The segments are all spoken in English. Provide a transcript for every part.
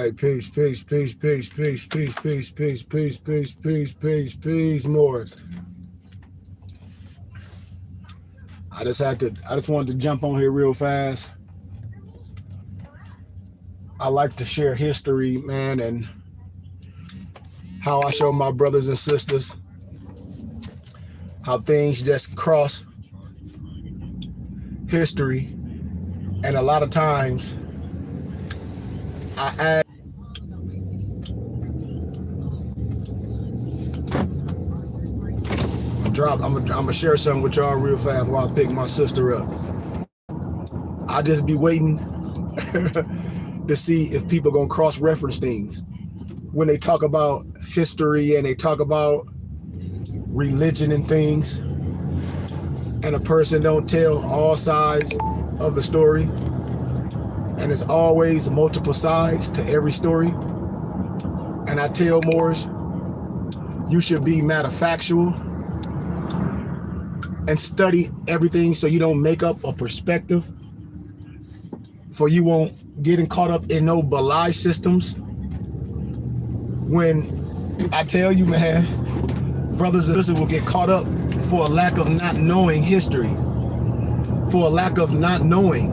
right, peace, peace, peace, peace, peace, peace, peace, peace, peace, peace, peace, peace, peace, more. I just wanted to jump on here real fast. I like to share history, man, and how I show my brothers and sisters how things just cross history. And a lot of times I add I'm gonna share something with y'all real fast while I pick my sister up. I just be waiting to see if people gonna cross-reference things when they talk about history and they talk about religion and things, and a person don't tell all sides of the story, and it's always multiple sides to every story. And I tell Moors, you should be matter-factual and study everything so you don't make up a perspective, for you won't get caught up in no belie systems. When I tell you, man, brothers and sisters will get caught up for a lack of not knowing history, for a lack of not knowing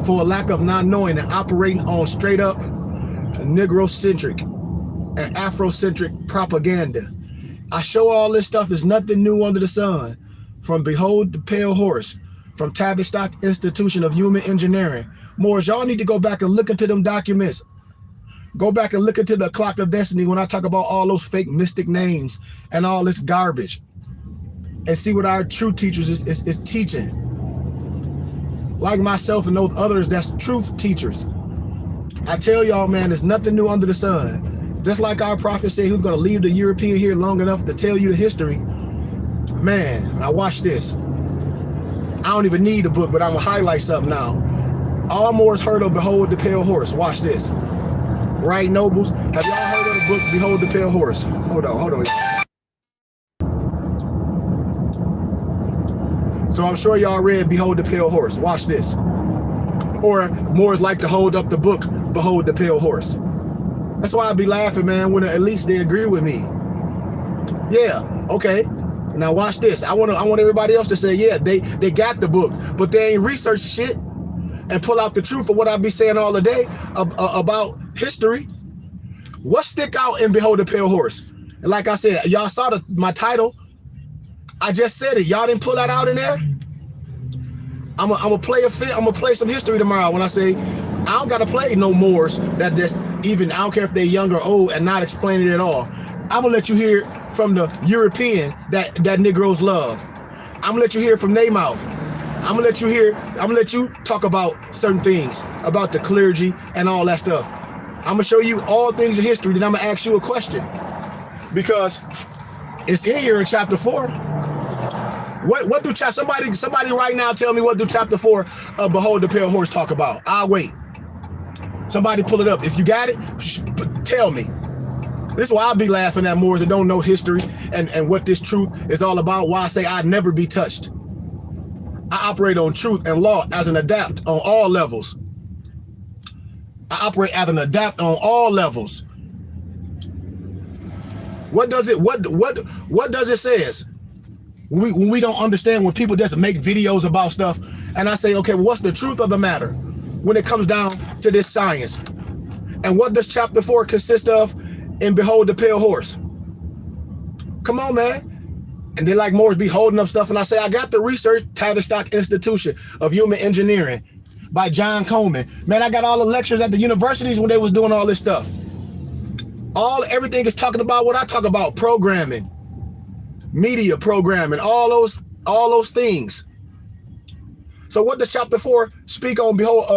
and operating on straight up Negro-centric and Afrocentric propaganda. I show all this stuff is nothing new under the sun. From Behold the Pale Horse, from Tavistock Institution of Human Engineering. Moors, y'all need to go back and look into them documents. Go back and look into the Clock of Destiny when I talk about all those fake mystic names and all this garbage, and see what our true teachers is teaching. Like myself and those others that's truth teachers. I tell y'all, man, there's nothing new under the sun. Just like our prophet said, who's going to leave the European here long enough to tell you the history. Man, now watch this. I don't even need a book, but I'm going to highlight something now. All Moors heard of Behold the Pale Horse. Watch this. Right, nobles? Have y'all heard of the book Behold the Pale Horse? Hold on. So I'm sure y'all read Behold the Pale Horse. Watch this. Or Moors like to hold up the book Behold the Pale Horse. That's why I be laughing, man, when at least they agree with me. Yeah, okay. Now watch this. I want everybody else to say, yeah, they got the book, but they ain't researched shit and pull out the truth of what I be saying all the day about history. What stick out in Behold the Pale Horse? And like I said, y'all saw my title. I just said it. Y'all didn't pull that out in there. I'm gonna play I'm gonna play some history tomorrow when I say I don't gotta play no Moors that just even, I don't care if they're young or old, and not explaining it at all. I'm gonna let you hear from the European that Negroes love. I'm gonna let you hear from their mouth. I'm gonna let you talk about certain things about the clergy and all that stuff. I'm gonna show you all things in history, then I'm gonna ask you a question, because it's in here in chapter 4. What do somebody right now tell me what do chapter 4 of Behold the Pale Horse talk about? I'll wait. Somebody pull it up. If you got it, tell me. This is why I'll be laughing at Moors that don't know history and what this truth is all about. Why I say I'd never be touched. I operate on truth and law as an adapt on all levels. I operate as an adapt on all levels. What does it says? When we don't understand, when people just make videos about stuff, and I say, okay, well, what's the truth of the matter when it comes down to this science? And what does chapter 4 consist of in Behold the Pale Horse? Come on, man. And they like Moors be holding up stuff, and I say, I got the research, Tavistock Institution of Human Engineering by John Coleman. Man, I got all the lectures at the universities when they was doing all this stuff. Everything is talking about what I talk about: programming, media programming, all those things. So what does chapter 4 speak on Behold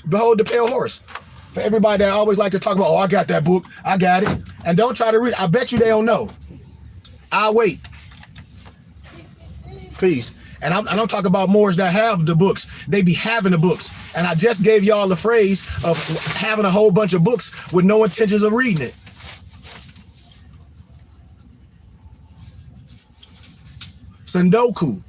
the Pale Horse? For everybody that always like to talk about, oh, I got that book, I got it, and don't try to read. I bet you they don't know. I'll wait. Peace. And I'm talking about Moors that have the books. They be having the books. And I just gave y'all the phrase of having a whole bunch of books with no intentions of reading it. Sundoku.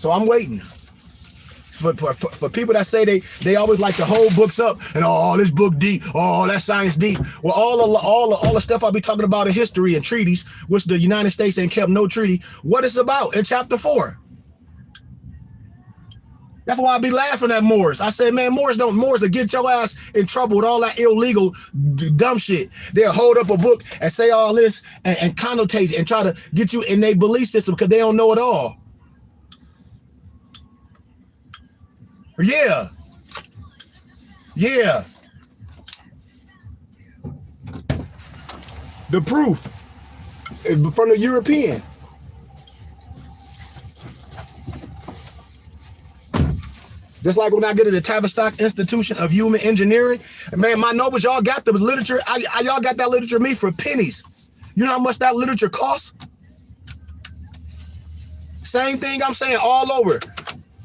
So I'm waiting. For people that say they always like to hold books up and oh, this book deep, oh, that science deep. Well, all the stuff I'll be talking about in history and treaties, which the United States ain't kept no treaty, what it's about in chapter 4. That's why I be laughing at Moors. I said, man, Moors will get your ass in trouble with all that illegal dumb shit. They'll hold up a book and say all this and connotate and try to get you in their belief system because they don't know it all. Yeah. Yeah. The proof from the European. Just like when I get to the Tavistock Institution of Human Engineering, man, my nobles, y'all got the literature. Y'all got that literature me for pennies. You know how much that literature costs? Same thing I'm saying all over.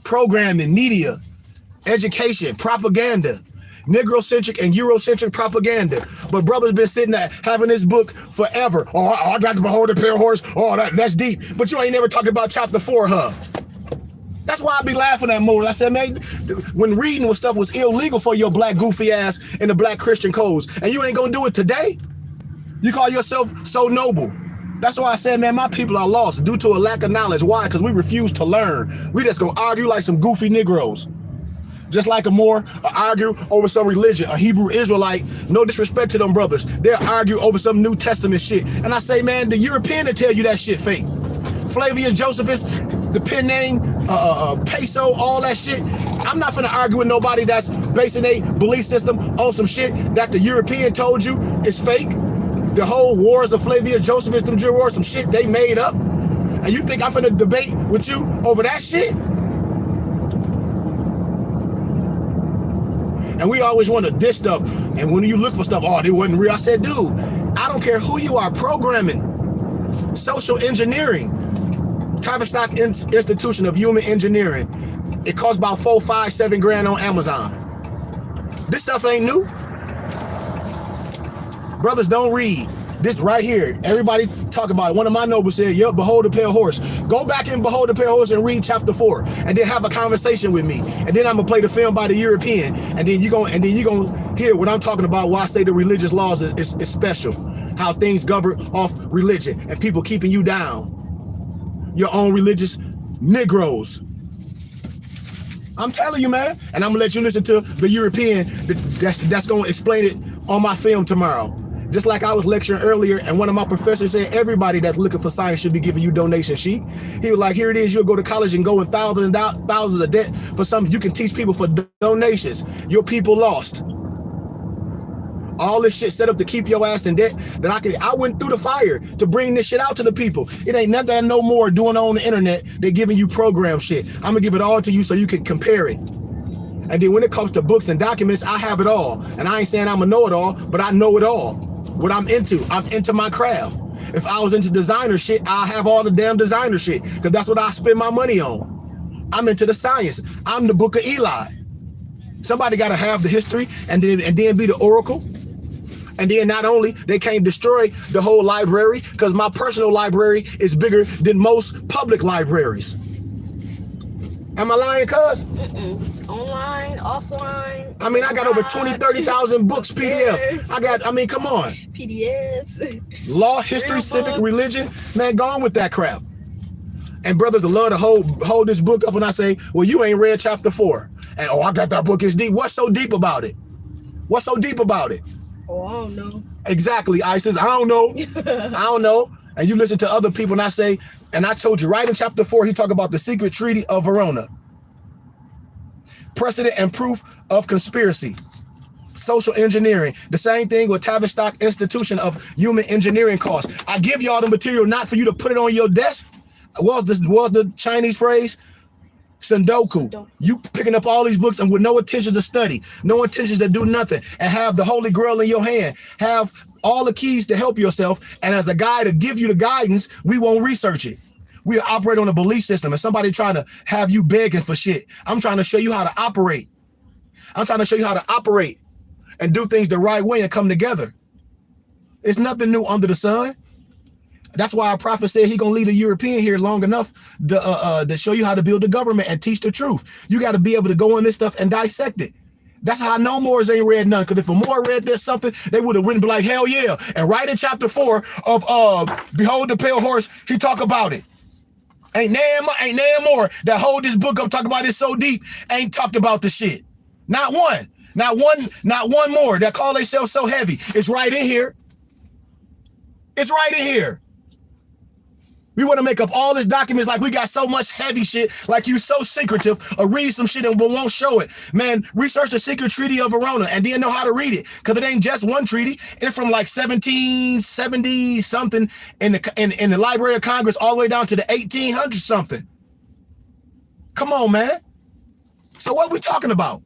Programming, media, education, propaganda, Negro-centric and Eurocentric propaganda. But brother's been sitting there having this book forever. Oh, I got to behold the pale horse. Oh, that's deep. But you ain't never talked about chapter 4, huh? That's why I be laughing at more. I said, man, when reading stuff was illegal for your black goofy ass in the black Christian codes, and you ain't gonna do it today? You call yourself so noble. That's why I said, man, my people are lost due to a lack of knowledge. Why? Because we refuse to learn. We just go argue like some goofy Negroes. Just like a Moor argue over some religion, a Hebrew Israelite, no disrespect to them brothers. They'll argue over some New Testament shit. And I say, man, the European will tell you that shit fake. Flavius Josephus, the pen name, peso, all that shit. I'm not finna argue with nobody that's basing a belief system on some shit that the European told you is fake. The whole wars of Flavius Josephus, them Jew wars, some shit they made up. And you think I'm finna debate with you over that shit? And we always want to diss stuff. And when you look for stuff, oh, they wasn't real. I said, dude, I don't care who you are, programming, social engineering, Tavistock Institution of Human Engineering. It costs about $4, $5, $7 grand on Amazon. This stuff ain't new. Brothers don't read. This right here, everybody talk about it. One of my nobles said, yep, behold the pale horse. Go back and behold the pale horse and read chapter 4 and then have a conversation with me. And then I'm gonna play the film by the European. And then you're gonna hear what I'm talking about, why I say the religious laws is special. How things govern off religion and people keeping you down. Your own religious Negroes. I'm telling you, man. And I'm gonna let you listen to the European that's gonna explain it on my film tomorrow. Just like I was lecturing earlier, and one of my professors said everybody that's looking for science should be giving you donation sheet. He was like, here it is, you'll go to college and go in thousands of debt for something you can teach people for donations. Your people lost. All this shit set up to keep your ass in debt. I went through the fire to bring this shit out to the people. It ain't nothing no more doing on the internet. They're giving you program shit. I'm gonna give it all to you so you can compare it. And then when it comes to books and documents, I have it all. And I ain't saying I'm a know-it-all, but I know it all. What I'm into my craft. If I was into designer shit, I'll have all the damn designer shit, because that's what I spend my money on. I'm into the science. I'm the Book of Eli. Somebody got to have the history and then be the oracle. And then not only, they can't destroy the whole library, because my personal library is bigger than most public libraries. Am I lying, cuz? Online, offline. I mean, I got over 20,000, 30,000 books, PDF. Come on. PDFs. Law, history, civic, religion. Man, go on with that crap. And brothers love to hold this book up and I say, well, you ain't read chapter 4. And, oh, I got that book, it's deep. What's so deep about it? What's so deep about it? Oh, I don't know. Exactly, Isis. I don't know. I don't know. And you listen to other people and I say, and I told you right in chapter 4, he talked about the secret treaty of Verona. Precedent and proof of conspiracy. Social engineering. The same thing with Tavistock Institution of Human Engineering costs. I give y'all the material not for you to put it on your desk. Was the Chinese phrase? Sundoku. You picking up all these books and with no intention to study, no intention to do nothing, and have the Holy Grail in your hand. Have all the keys to help yourself. And as a guy to give you the guidance, we won't research it. We operate on a belief system, and somebody trying to have you begging for shit. I'm trying to show you how to operate. I'm trying to show you how to operate and do things the right way and come together. It's nothing new under the sun. That's why our prophet said he gonna lead a European here long enough to show you how to build the government and teach the truth. You got to be able to go in this stuff and dissect it. That's how I know Moors ain't read none. Because if a Moor read this something, they would have written be like, hell yeah. And right in chapter 4 of Behold the Pale Horse, he talk about it. Ain't nan more that hold this book up, talk about it so deep, ain't talked about the shit. Not one. Not one more that call themselves so heavy. It's right in here. It's right in here. We want to make up all these documents like we got so much heavy shit, like you so secretive, or read some shit and we won't show it. Man, research the secret treaty of Verona and then know how to read it. Because it ain't just one treaty. It's from like 1770 something in the Library of Congress all the way down to the 1800 something. Come on, man. So what we talking about?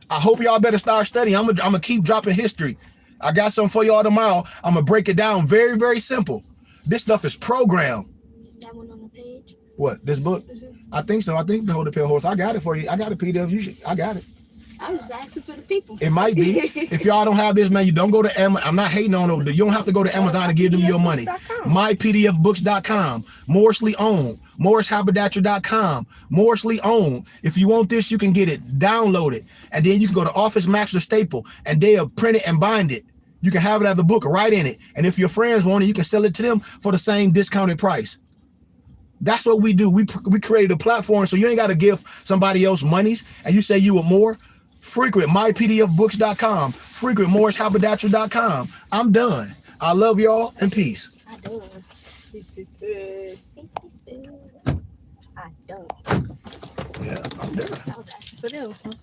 I hope y'all better start studying. I'm gonna keep dropping history. I got something for y'all tomorrow. I'm gonna break it down very, very simple. This stuff is programmed. Is that one on the page? What, this book? I think so. I think Behold the Pale Horse. I got it for you. I got a PDF. I got it. I was just asking for the people. It might be. If y'all don't have this, man, you don't go to Amazon. I'm not hating on them. You don't have to go to Amazon and give them your money. MyPDFbooks.com. Morrisly owned. MorrisHaberdasher.com. Morrisly owned. If you want this, you can get it. Download it. And then you can go to Office Max or Staple, and they'll print it and bind it. You can have it as a book right in it. And if your friends want it, you can sell it to them for the same discounted price. That's what we do. We created a platform so you ain't got to give somebody else monies. And you say you want more? Frequent mypdfbooks.com. Frequent morrishaberdasher.com. I'm done. I love y'all and peace. I don't. Peace. I don't. Yeah, I'm done. I was asking for them. I was like,